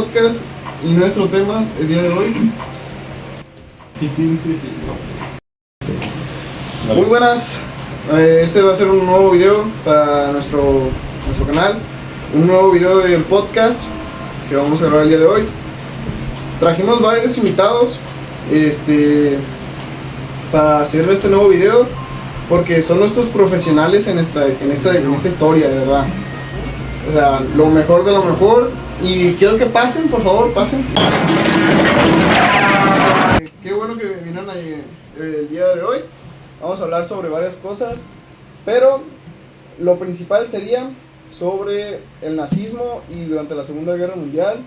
Podcast y nuestro tema el día de hoy. Muy buenas, este va a ser un nuevo video para nuestro canal, un nuevo video del podcast que vamos a grabar el día de hoy. Trajimos varios invitados para hacer este nuevo video porque son nuestros profesionales en esta historia, de verdad. O sea, lo mejor de lo mejor. Y quiero que pasen, por favor, pasen. Qué bueno que vinieron el día de hoy. Vamos a hablar sobre varias cosas, pero lo principal sería sobre el nazismo y durante la Segunda Guerra Mundial,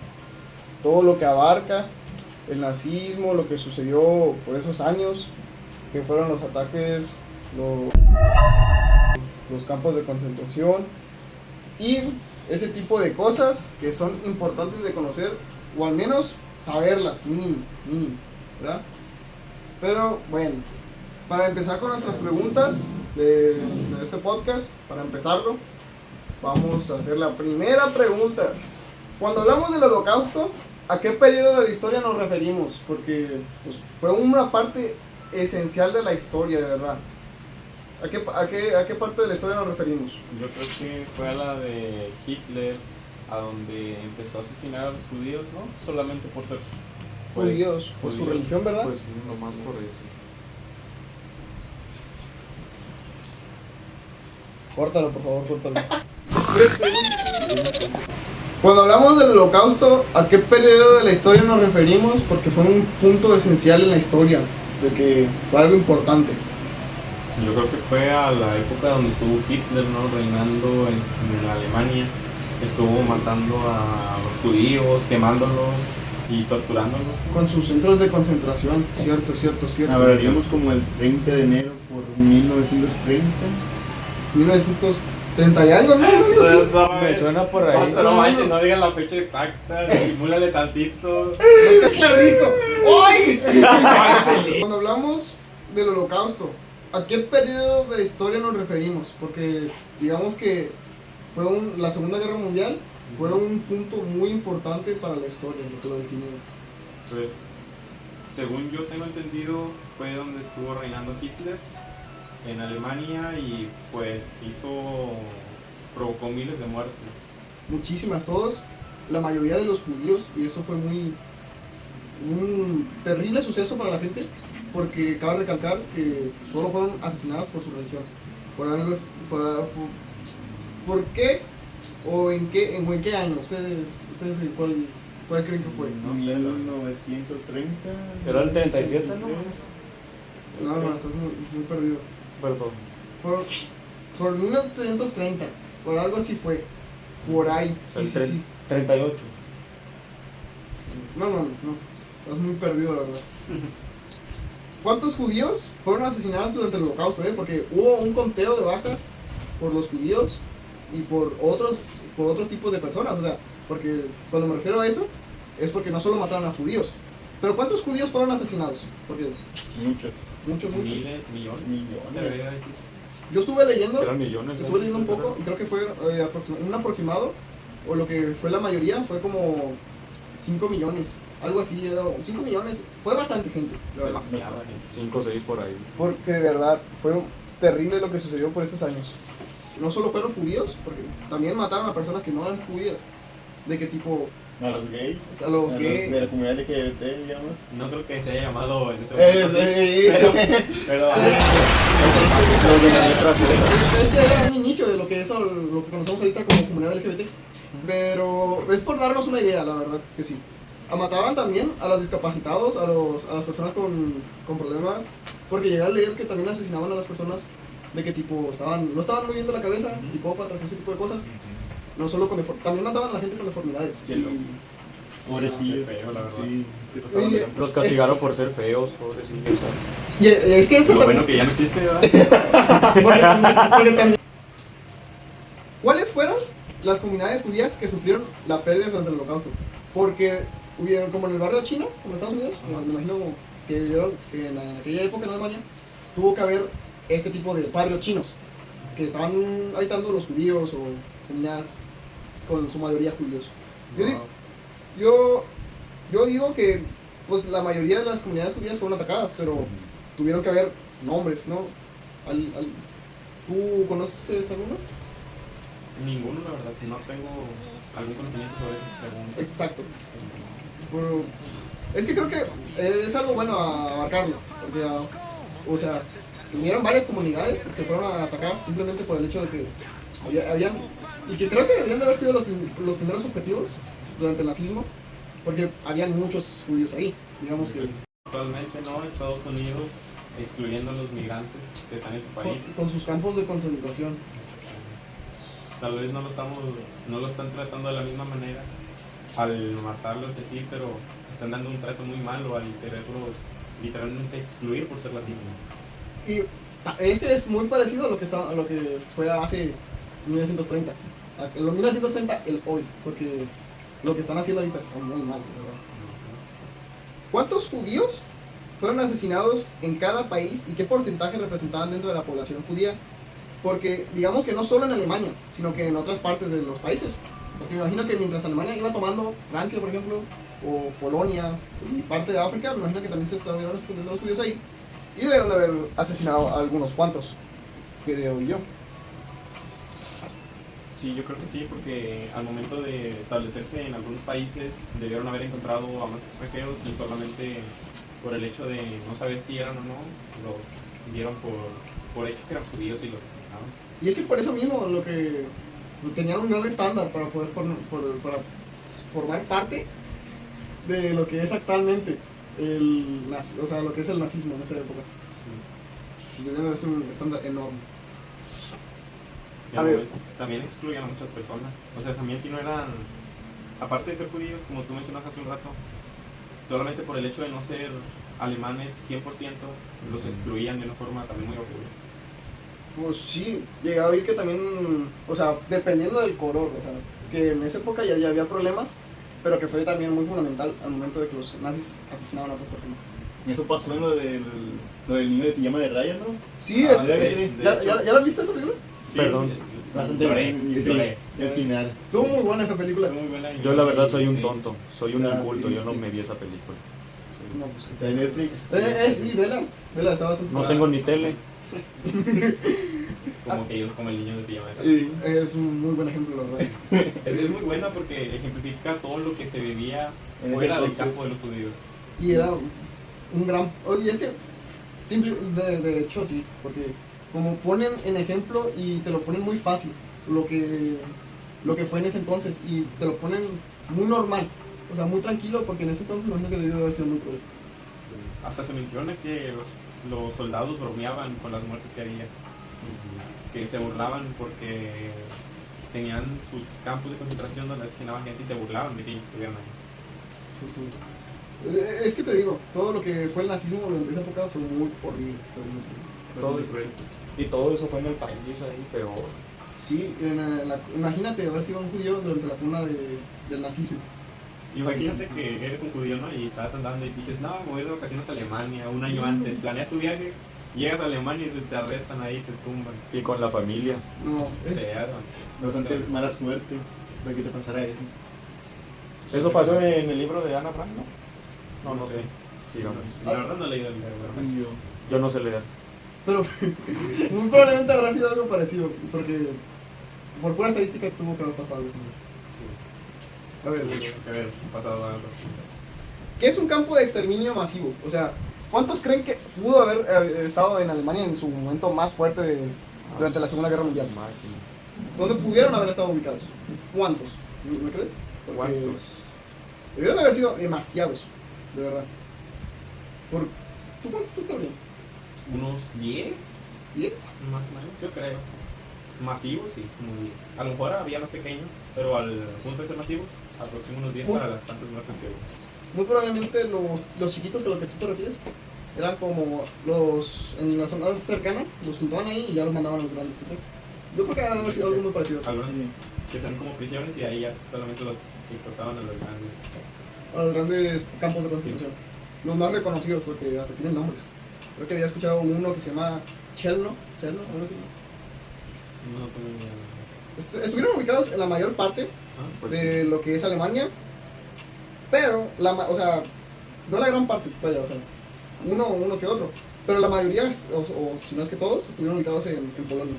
todo lo que abarca el nazismo, lo que sucedió por esos años, que fueron los ataques, los campos de concentración y ese tipo de cosas que son importantes de conocer, o al menos saberlas, mínimo, ¿verdad? Pero bueno, para empezar con nuestras preguntas de este podcast, para empezarlo, vamos a hacer la primera pregunta. Cuando hablamos del Holocausto, ¿a qué periodo de la historia nos referimos? Porque pues, fue una parte esencial de la historia, de verdad. ¿A qué parte de la historia nos referimos? Yo creo que fue a la de Hitler, a donde empezó a asesinar a los judíos, ¿no? Solamente por ser judíos, por su religión, ¿verdad? Pues nomás por eso. Córtalo, por favor, córtalo. Cuando hablamos del Holocausto, ¿a qué periodo de la historia nos referimos? Porque fue un punto esencial en la historia, de que fue algo importante. Yo creo que fue a la época donde estuvo Hitler, ¿no? Reinando en Alemania. Estuvo matando a los judíos, quemándolos y torturándolos, ¿no? Con sus centros de concentración, cierto. Hablaríamos como el 30 de enero por 1930. 1930 y algo, ¿no? Me suena por ahí. No manches, no digan la fecha exacta, simúlale tantito. Claro, dijo. ¡Ay! Cuando hablamos del Holocausto, ¿a qué periodo de la historia nos referimos? Porque digamos que fue la Segunda Guerra Mundial fue un punto muy importante para la historia, lo que lo definió. Pues, según yo tengo entendido, fue donde estuvo reinando Hitler en Alemania y pues provocó miles de muertes. Muchísimas, la mayoría de los judíos, y eso fue un terrible suceso para la gente, porque cabe recalcar que solo fueron asesinados por su religión. ¿Por qué? ¿O en qué año? ¿Ustedes cuál creen que fue? No sé, 1930. Era el 37, ¿no? No, estás muy perdido. Perdón. Por 1930, por algo así fue. Por ahí, sí. 38. No, estás muy perdido, la verdad. ¿Cuántos judíos fueron asesinados durante el Holocausto? Porque hubo un conteo de bajas por los judíos y por otros tipos de personas. O sea, porque cuando me refiero a eso, es porque no solo mataron a judíos. Pero ¿cuántos judíos fueron asesinados? Porque Muchos. Miles, millones. Yo estuve leyendo, Eran millones. un poco y creo que fue un aproximado, o lo que fue la mayoría, fue como 5 millones. Algo así, era 5 millones, fue bastante gente. Demasiada gente. 5 o 6 por ahí. Porque de verdad fue terrible lo que sucedió por esos años. No solo fueron judíos, porque también mataron a personas que no eran judías. ¿De qué tipo? A los gays. A los gays. De la comunidad LGBT, digamos. No creo que se haya llamado en ese momento. Pero Este era un inicio de lo que conocemos ahorita como comunidad LGBT. Pero es por darnos una idea, la verdad, que sí. Mataban también a los discapacitados, a las personas con problemas. Porque llegué a leer que también asesinaban a las personas de que tipo no estaban muy bien de la cabeza, psicópatas, ese tipo de cosas. No solo también mataban a la gente con deformidades. Pobrecillo. Feo, la verdad. Sí. Los castigaron por ser feos, pobrecillos. Y es que eso Lo también. bueno que ya no existe, ¿verdad? Porque también. ¿Cuáles fueron las comunidades judías que sufrieron la pérdida durante el Holocausto? Porque hubieron, como en el barrio chino, como en Estados Unidos, me imagino que en aquella época en Alemania, tuvo que haber este tipo de barrios chinos, que estaban habitando los judíos o comunidades con su mayoría judíos. yo digo que pues la mayoría de las comunidades judías fueron atacadas, pero tuvieron que haber nombres, ¿no? ¿Tú conoces alguno? Ninguno, la verdad, no tengo algún conocimiento sobre esa pregunta. Exacto. Pero es que creo que es algo bueno a abarcarlo, porque, o sea, tuvieron varias comunidades que fueron atacadas simplemente por el hecho de que habían, y que creo que deberían de haber sido los primeros objetivos durante el nazismo, porque habían muchos judíos ahí, digamos que Actualmente no, Estados Unidos excluyendo a los migrantes que están en su país. con sus campos de concentración. Tal vez no lo están tratando de la misma manera al matarlos y así, pero están dando un trato muy malo al quererlos literalmente excluir por ser latinos. Y es que es muy parecido a lo que fue hace 1930. Los 1930, el hoy, porque lo que están haciendo ahorita está muy mal, ¿verdad? ¿Cuántos judíos fueron asesinados en cada país y qué porcentaje representaban dentro de la población judía? Porque digamos que no solo en Alemania, sino que en otras partes de los países. Porque me imagino que mientras Alemania iba tomando Francia, por ejemplo, o Polonia, y parte de África, me imagino que también se estaban escondiendo los judíos ahí. Y debieron de haber asesinado a algunos cuantos, creo yo. Sí, yo creo que sí, porque al momento de establecerse en algunos países debieron haber encontrado a más extranjeros y solamente por el hecho de no saber si eran o no, los dieron por hecho que eran judíos y los asesinaron. Y es que por eso mismo lo que tenían un gran estándar para poder para formar parte de lo que es actualmente o sea, lo que es el nazismo en esa época. Sí. Debían haber sido un estándar enorme. Y A ver. también excluían a muchas personas. O sea, también si no eran, aparte de ser judíos, como tú mencionaste hace un rato, solamente por el hecho de no ser alemanes 100%, los excluían de una forma también muy horrible. Pues sí, llegué a oír que también, o sea, dependiendo del color, o sea, que en esa época ya había problemas, pero que fue también muy fundamental al momento de que los nazis asesinaban a otras personas. Y eso pasó en lo del niño de pijama de rayas, ¿no? Sí, Ah, ¿ya la viste esa película? Sí, Perdón. Bastante lloré, bien. lloré. El final. Estuvo muy buena esa película. Estuvo muy buena y Yo la verdad muy soy un triste. tonto, soy un Ah, inculto, yo no triste. me vi esa película. No, pues, Está en Netflix. sí, vela, está bastante No buena. tengo ni tele. Como el niño de pijama. Es un muy buen ejemplo, la verdad. Es muy buena porque ejemplifica todo lo que se vivía En ese fuera del entonces. campo de los judíos. Y era un gran... Oye, es que, de hecho sí, porque como ponen en ejemplo y te lo ponen muy fácil, lo que fue en ese entonces, y te lo ponen muy normal, o sea, muy tranquilo, porque en ese entonces me imagino que debió de haber sido muy cruel. Hasta se menciona que los soldados bromeaban con las muertes que había. Que se burlaban porque tenían sus campos de concentración donde asesinaban gente y se burlaban de que ellos estuvieran ahí. Sí, sí. Es que te digo, todo lo que fue el nazismo durante esa época fue muy horrible. Todo Bastante cruel. Y todo eso fue en el país ahí, peor. Sí, imagínate haber sido un judío durante la cuna del nazismo. Imagínate que eres un judío, ¿no? Y estás andando y dices, no, me voy de vacaciones a Alemania un año antes. Planeas tu viaje, llegas a Alemania y te arrestan ahí, te tumban. Y con la familia. No, es... Feas. Bastante mala suerte para que te pasara eso. ¿Eso pasó en el libro de Ana Frank, no? No sé. Sigamos. La verdad no he leído el libro. Yo no sé leer. Pero muy probablemente habrá sido algo parecido, porque por pura estadística tuvo que haber pasado algo así. Sí. A ver, Tuvo que haber pasado algo así. ¿qué es un campo de exterminio masivo? O sea, ¿cuántos creen que pudo haber estado en Alemania en su momento más fuerte durante la Segunda Guerra Mundial? Máquina. ¿Dónde pudieron haber estado ubicados? ¿Cuántos? ¿Me crees? Porque ¿Cuántos? debieron de haber sido demasiados, de verdad. ¿Tú cuántos crees que habría? Unos 10, ¿10? más o menos, yo creo. Masivos, sí, como 10. A lo mejor había más pequeños, pero al punto de ser masivos, aproximadamente unos 10 para las tantas muertes que hubo. Muy probablemente los chiquitos a los que tú te refieres eran como en las zonas cercanas, los juntaban ahí y ya los mandaban a los grandes centros. Yo creo que debe haber sido algo muy parecido. Algunos que sean como prisiones y ahí ya solamente los exportaban a los grandes. A los grandes campos de concentración. Los más reconocidos porque hasta tienen nombres. Creo que había escuchado uno que se llama Chelno, algo así. No tengo ni idea. Estuvieron ubicados en la mayor parte Ah, pues de lo que es Alemania Pero, o sea, no la gran parte, vaya, o sea, uno que otro. Pero la mayoría, o si no es que todos, estuvieron ubicados en Polonia.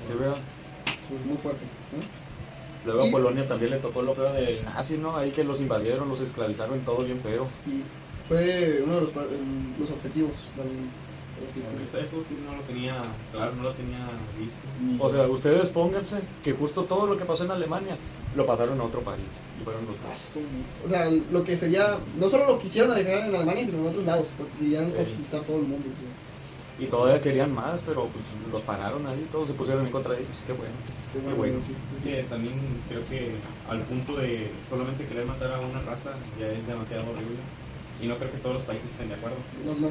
Sí, ¿verdad? Pues muy fuerte, ¿no? Luego a Y- Polonia también le tocó lo feo del nazi, ¿no? Ahí que los invadieron, los esclavizaron, todo bien feo. Y fue uno de los objetivos del. Eso sí no lo tenía, claro, no lo tenía visto. O sea, ustedes pónganse que justo todo lo que pasó en Alemania lo pasaron a otro país. Y fueron los nazis. O sea, lo que sería, no solo lo quisieron dejar en Alemania, sino en otros lados, porque querían Sí. conquistar todo el mundo. O sea. Y todavía querían más, pero pues los pararon ahí, todos se pusieron en contra de ellos. Qué bueno. Qué bueno. Sí, Sí, también creo que al punto de solamente querer matar a una raza ya es demasiado horrible. Y no creo que todos los países estén de acuerdo.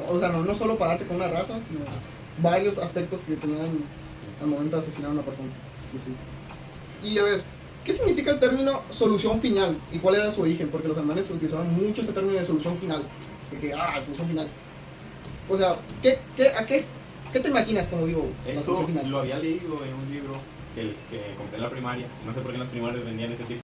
O sea, no solo pararte con una raza, sino varios aspectos que tenían al momento de asesinar a una persona. Sí, sí. Y a ver, ¿qué significa el término solución final? ¿Y cuál era su origen? Porque los alemanes utilizaban mucho este término de solución final. Solución final. O sea, ¿qué te imaginas cuando digo la Eso solución final? lo había leído en un libro que compré en la primaria. No sé por qué en las primarias vendían ese tipo